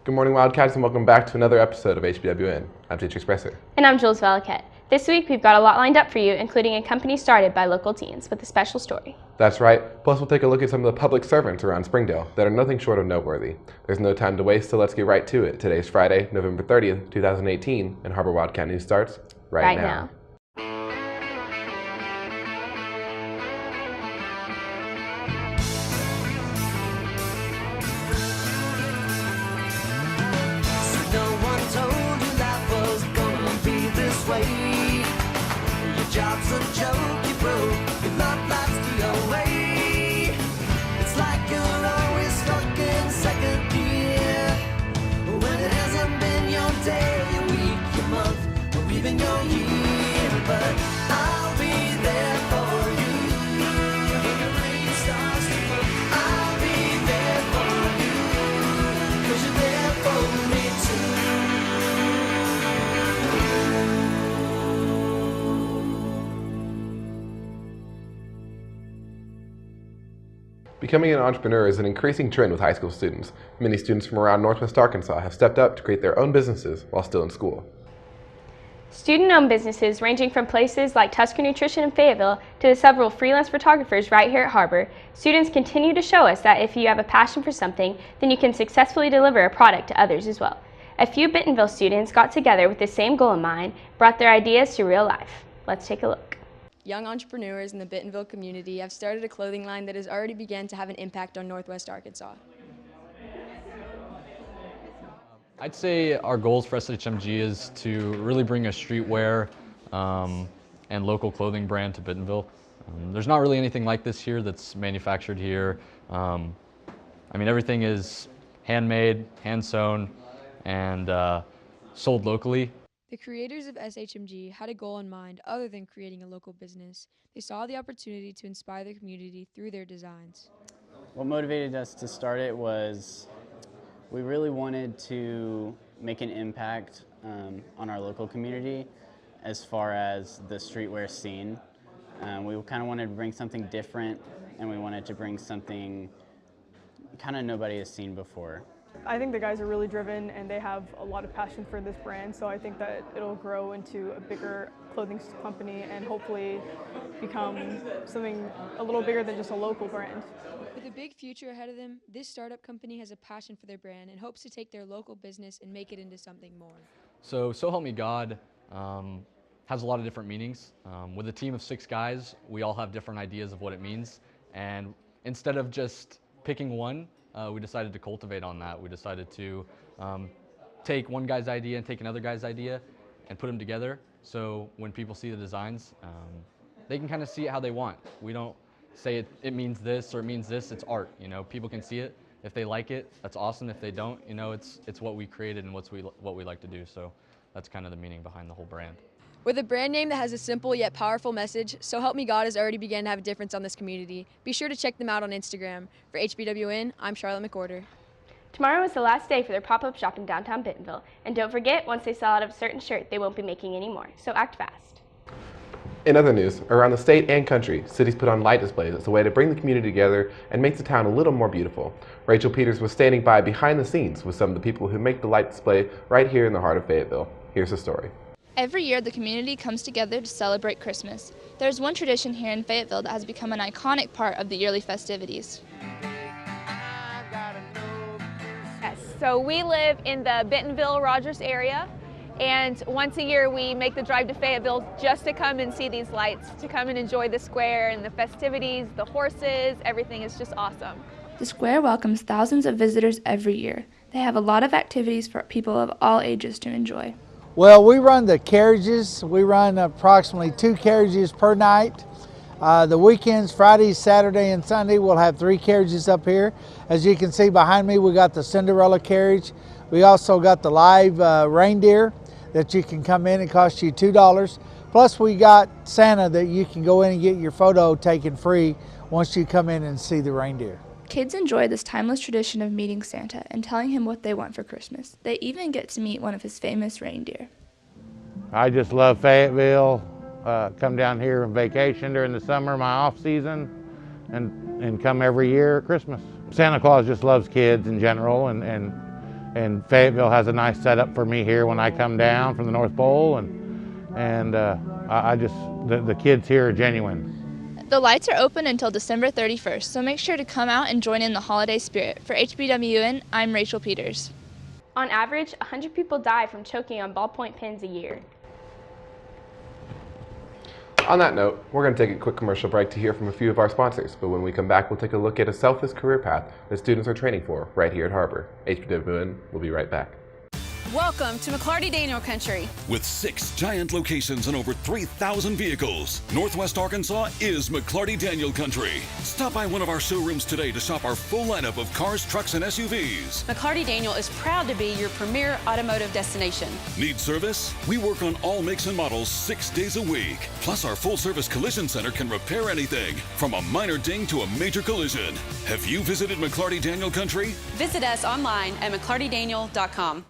Good morning, Wildcats, and welcome back to another episode of HBWN. I'm Teacher Expressor. And I'm Jules Wildcat. This week we've got a lot lined up for you, including a company started by local teens with a special story. That's right. Plus, we'll take a look at some of the public servants around Springdale that are nothing short of noteworthy. There's no time to waste, so let's get right to it. Today's Friday, November 30th, 2018, and Har-Ber Wildcat News starts right now. Job's a joke, you broke, your love life's the away. It's like you're always stuck in second gear, when it hasn't been your day, your week, your month, or even your year. But I'll be there for you when the rain starts to fall. I'll be there for you, 'cause you're there for me too. Becoming an entrepreneur is an increasing trend with high school students. Many students from around Northwest Arkansas have stepped up to create their own businesses while still in school. Student-owned businesses ranging from places like Tusker Nutrition in Fayetteville to the several freelance photographers right here at Har-Ber, students continue to show us that if you have a passion for something, then you can successfully deliver a product to others as well. A few Bentonville students got together with the same goal in mind, brought their ideas to real life. Let's take a look. Young entrepreneurs in the Bentonville community have started a clothing line that has already begun to have an impact on Northwest Arkansas. I'd say our goals for SHMG is to really bring a streetwear and local clothing brand to Bentonville. There's not really anything like this here that's manufactured here. Everything is handmade, hand-sewn, and sold locally. The creators of SHMG had a goal in mind other than creating a local business. They saw the opportunity to inspire the community through their designs. What motivated us to start it was we really wanted to make an impact on our local community as far as the streetwear scene. We kind of wanted to bring something different, and we wanted to bring something kind of nobody has seen before. I think the guys are really driven and they have a lot of passion for this brand, so I think that it'll grow into a bigger clothing company and hopefully become something a little bigger than just a local brand. With a big future ahead of them, this startup company has a passion for their brand and hopes to take their local business and make it into something more. So Help Me God has a lot of different meanings. With a team of 6 guys, we all have different ideas of what it means, and instead of just picking one, we decided to cultivate on that. We decided to take one guy's idea and take another guy's idea and put them together, so when people see the designs, they can kind of see it how they want. We don't say it means this or it means this. It's art. People can see it. If they like it, that's awesome. If they don't, it's what we created and what we like to do. So that's kind of the meaning behind the whole brand. With a brand name that has a simple yet powerful message, So Help Me God has already begun to have a difference on this community. Be sure to check them out on Instagram. For HBWN, I'm Charlotte McWhorter. Tomorrow is the last day for their pop-up shop in downtown Bentonville. And don't forget, once they sell out of a certain shirt, they won't be making any more. So act fast. In other news, around the state and country, cities put on light displays as a way to bring the community together and make the town a little more beautiful. Rachel Peters was standing by behind the scenes with some of the people who make the light display right here in the heart of Fayetteville. Here's the story. Every year, the community comes together to celebrate Christmas. There's one tradition here in Fayetteville that has become an iconic part of the yearly festivities. Yes, so we live in the Bentonville-Rogers area, and once a year we make the drive to Fayetteville just to come and see these lights, to come and enjoy the square and the festivities, the horses, everything is just awesome. The square welcomes thousands of visitors every year. They have a lot of activities for people of all ages to enjoy. Well, we run the carriages. We run approximately 2 carriages per night. The weekends, Friday, Saturday, and Sunday, we'll have 3 carriages up here. As you can see behind me, we got the Cinderella carriage. We also got the live reindeer that you can come in and cost you $2. Plus, we got Santa that you can go in and get your photo taken free once you come in and see the reindeer. Kids enjoy this timeless tradition of meeting Santa and telling him what they want for Christmas. They even get to meet one of his famous reindeer. I just love Fayetteville. Come down here on vacation during the summer, my off season, and come every year at Christmas. Santa Claus just loves kids in general, and And Fayetteville has a nice setup for me here when I come down from the North Pole, and the kids here are genuine. The lights are open until December 31st, so make sure to come out and join in the holiday spirit. For HBWN, I'm Rachel Peters. On average, 100 people die from choking on ballpoint pens a year. On that note, we're going to take a quick commercial break to hear from a few of our sponsors, but when we come back, we'll take a look at a selfless career path that students are training for right here at Har-Ber. HBWN will be right back. Welcome to McClarty Daniel Country. With 6 giant locations and over 3,000 vehicles, Northwest Arkansas is McClarty Daniel Country. Stop by one of our showrooms today to shop our full lineup of cars, trucks, and SUVs. McClarty Daniel is proud to be your premier automotive destination. Need service? We work on all makes and models 6 days a week. Plus, our full-service collision center can repair anything, from a minor ding to a major collision. Have you visited McClarty Daniel Country? Visit us online at mcclartydaniel.com.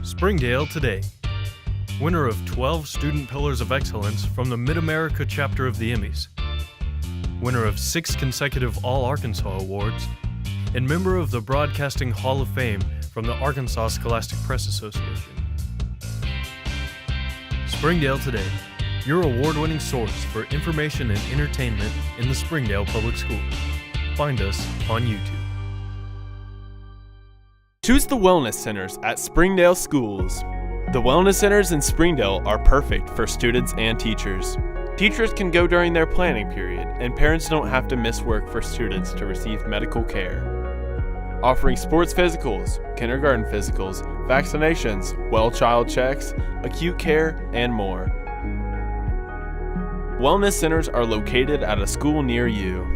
Springdale Today. Winner of 12 Student Pillars of Excellence from the Mid-America chapter of the Emmys. Winner of 6 consecutive All-Arkansas Awards. And member of the Broadcasting Hall of Fame from the Arkansas Scholastic Press Association. Springdale Today, your award-winning source for information and entertainment in the Springdale Public Schools. Find us on YouTube. Choose the Wellness Centers at Springdale Schools. The Wellness Centers in Springdale are perfect for students and teachers. Teachers can go during their planning period, and parents don't have to miss work for students to receive medical care. Offering sports physicals, kindergarten physicals, vaccinations, well child checks, acute care, and more. Wellness Centers are located at a school near you.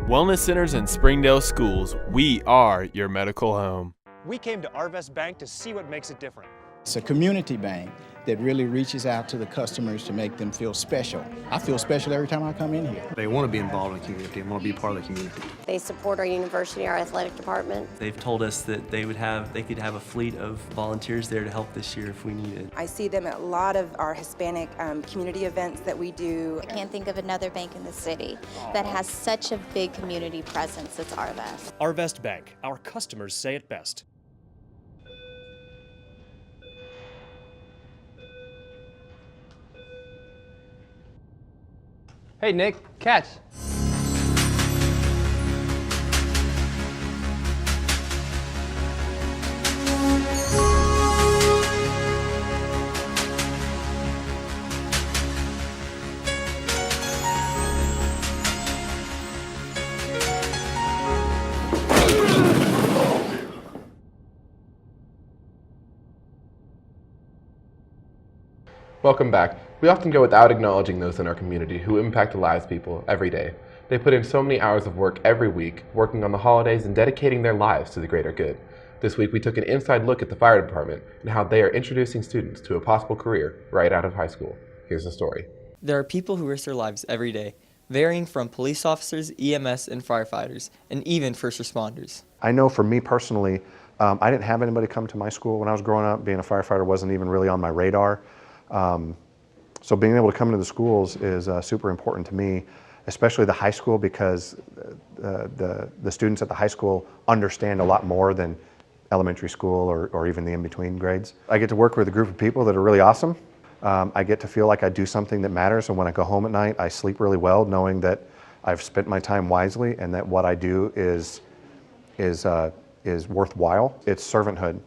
Wellness Centers in Springdale Schools, we are your medical home. We came to Arvest Bank to see what makes it different. It's a community bank that really reaches out to the customers to make them feel special. I feel special every time I come in here. They want to be involved in the community and want to be part of the community. They support our university, our athletic department. They've told us that they could have a fleet of volunteers there to help this year if we needed. I see them at a lot of our Hispanic community events that we do. I can't think of another bank in the city that has such a big community presence as Arvest. Arvest Bank, our customers say it best. Hey Nick, catch. Welcome back. We often go without acknowledging those in our community who impact the lives of people every day. They put in so many hours of work every week, working on the holidays and dedicating their lives to the greater good. This week we took an inside look at the fire department and how they are introducing students to a possible career right out of high school. Here's the story. There are people who risk their lives every day, varying from police officers, EMS, and firefighters, and even first responders. I know for me personally, I didn't have anybody come to my school when I was growing up. Being a firefighter wasn't even really on my radar. So being able to come into the schools is super important to me, especially the high school, because the students at the high school understand a lot more than elementary school or even the in-between grades. I get to work with a group of people that are really awesome. I get to feel like I do something that matters, and when I go home at night, I sleep really well knowing that I've spent my time wisely and that what I do is worthwhile. It's servanthood,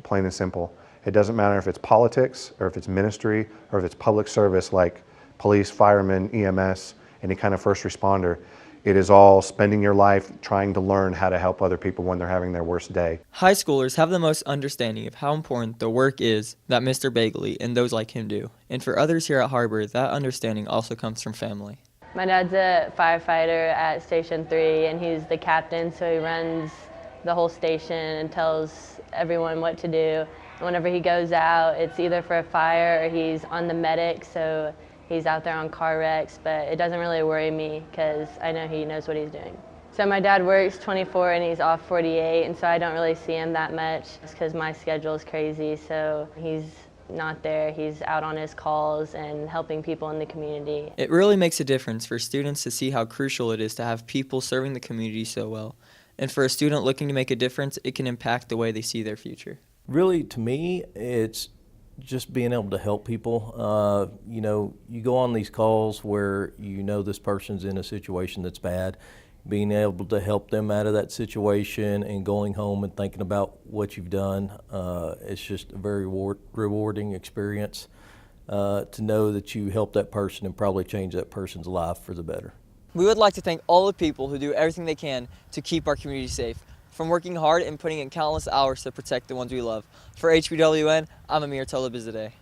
plain and simple. It doesn't matter if it's politics or if it's ministry or if it's public service like police, firemen, EMS, any kind of first responder. It is all spending your life trying to learn how to help other people when they're having their worst day. High schoolers have the most understanding of how important the work is that Mr. Bagley and those like him do. And for others here at Har-Ber, that understanding also comes from family. My dad's a firefighter at Station 3, and he's the captain, so he runs the whole station and tells everyone what to do. Whenever he goes out, it's either for a fire or he's on the medic, so he's out there on car wrecks, but it doesn't really worry me because I know he knows what he's doing. So my dad works 24 and he's off 48, and so I don't really see him that much because my schedule is crazy, so he's not there. He's out on his calls and helping people in the community. It really makes a difference for students to see how crucial it is to have people serving the community so well. And for a student looking to make a difference, it can impact the way they see their future. Really, to me, it's just being able to help people. You know, you go on these calls where you know this person's in a situation that's bad, being able to help them out of that situation and going home and thinking about what you've done. It's just a very rewarding experience to know that you helped that person and probably change that person's life for the better. We would like to thank all the people who do everything they can to keep our community safe, from working hard and putting in countless hours to protect the ones we love. For HBWN, I'm Amir Tolabizadeh.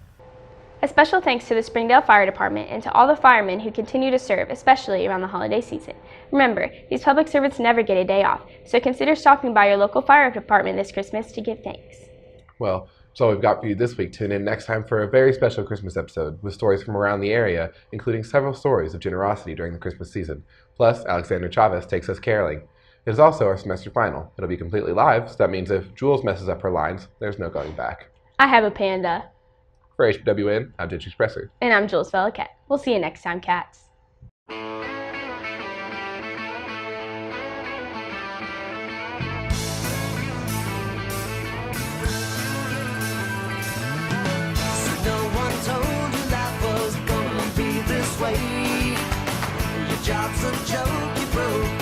A special thanks to the Springdale Fire Department and to all the firemen who continue to serve, especially around the holiday season. Remember, these public servants never get a day off, so consider stopping by your local fire department this Christmas to give thanks. Well, that's all we've got for you this week. Tune in next time for a very special Christmas episode with stories from around the area, including several stories of generosity during the Christmas season. Plus, Alexandra Chavez takes us caroling. It is also our semester final. It'll be completely live, so that means if Jules messes up her lines, there's no going back. I have a panda. For HBWN, I'm Gentry Expresser. And I'm Jules Wildcat. We'll see you next time, cats. So no one told you life was gonna be this way. Your job's a joke you broke.